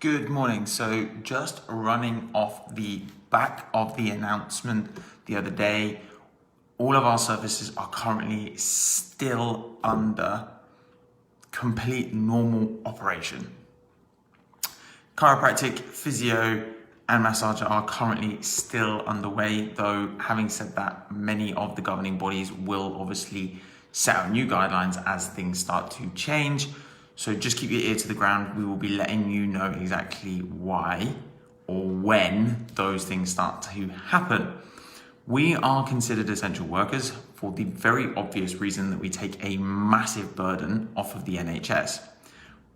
Good morning. So just running off the back of the announcement the other day, all of our services are currently still under complete normal operation. Chiropractic, physio, and massage are currently still underway, though having said that, many of the governing bodies will obviously set out new guidelines as things start to change. So just keep your ear to the ground. We will be letting you know exactly why or when those things start to happen. We are considered essential workers for the very obvious reason that we take a massive burden off of the NHS.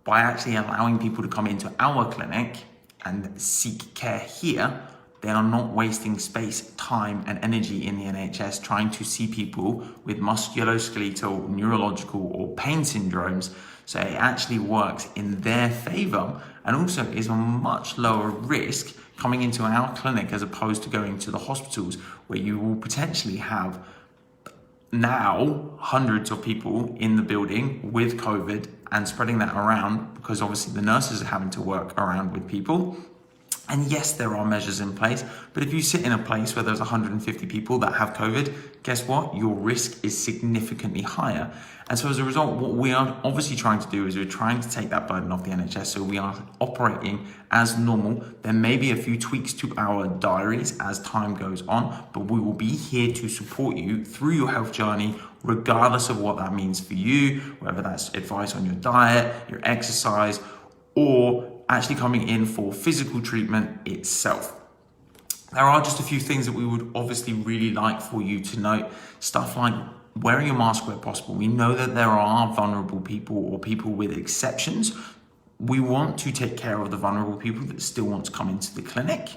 By actually allowing people to come into our clinic and seek care here, they are not wasting space, time, and energy in the NHS trying to see people with musculoskeletal, neurological, or pain syndromes. So it actually works in their favor and also is a much lower risk coming into our clinic as opposed to going to the hospitals where you will potentially have now hundreds of people in the building with COVID and spreading that around because obviously the nurses are having to work around with people. And yes, there are measures in place, but if you sit in a place where there's 150 people that have COVID, guess what? Your risk is significantly higher. And so as a result, what we are obviously trying to do is we're trying to take that burden off the NHS. So we are operating as normal. There may be a few tweaks to our diaries as time goes on, but we will be here to support you through your health journey, regardless of what that means for you, whether that's advice on your diet, your exercise, or actually coming in for physical treatment itself. There are just a few things that we would obviously really like for you to note. Stuff like wearing your mask where possible. We know that there are vulnerable people or people with exceptions. We want to take care of the vulnerable people that still want to come into the clinic.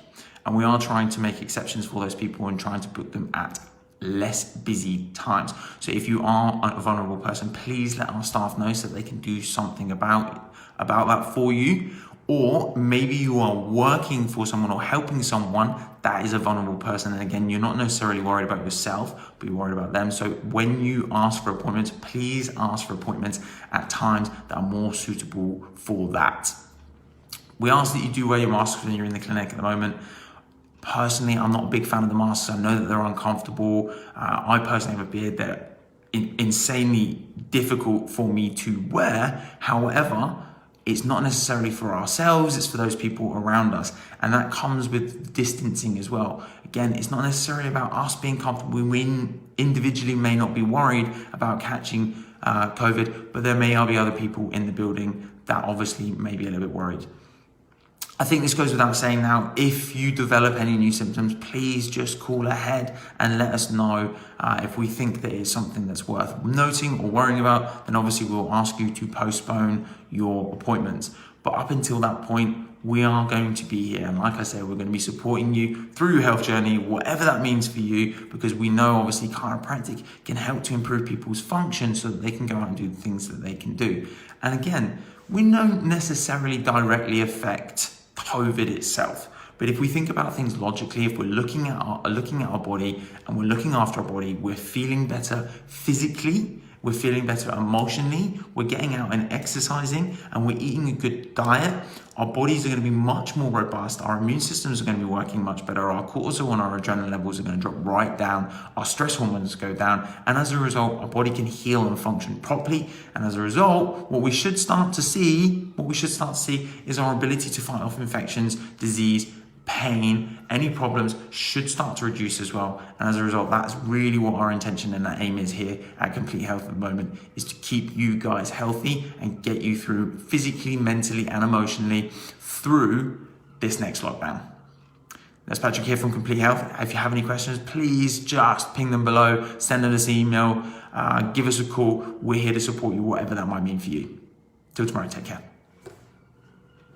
And we are trying to make exceptions for those people and trying to put them at less busy times. So if you are a vulnerable person, please let our staff know so that they can do something about that for you. Or maybe you are working for someone or helping someone that is a vulnerable person. And again, you're not necessarily worried about yourself, but you're worried about them. So when you ask for appointments, please ask for appointments at times that are more suitable for that. We ask that you do wear your mask when you're in the clinic at the moment. Personally, I'm not a big fan of the masks. I know that they're uncomfortable. I personally have a beard that insanely difficult for me to wear. However, it's not necessarily for ourselves, it's for those people around us. And that comes with distancing as well. Again, it's not necessarily about us being comfortable. We individually may not be worried about catching COVID, but there may be other people in the building that obviously may be a little bit worried. I think this goes without saying now, if you develop any new symptoms, please just call ahead and let us know. If we think that it's something that's worth noting or worrying about, then obviously we'll ask you to postpone your appointments. But up until that point, we are going to be here. And like I said, we're going to be supporting you through your health journey, whatever that means for you, because we know obviously chiropractic can help to improve people's function so that they can go out and do the things that they can do. And again, we don't necessarily directly affect COVID itself. But if we think about things logically, if we're looking at our body and we're looking after our body, we're feeling better physically, we're feeling better emotionally, we're getting out and exercising, and we're eating a good diet, our bodies are going to be much more robust, our immune systems are going to be working much better, our cortisol and our adrenaline levels are going to drop right down, our stress hormones go down, and as a result, our body can heal and function properly. And as a result, what we should start to see is our ability to fight off infections, disease, pain, any problems should start to reduce as well. And as a result, that's really what our intention and that aim is here at Complete Health at the moment, is to keep you guys healthy and get you through physically, mentally, and emotionally through this next lockdown. That's Patrick here from Complete Health. If you have any questions, please just ping them below, send us an email, give us a call. We're here to support you, whatever that might mean for you. Till tomorrow, take care.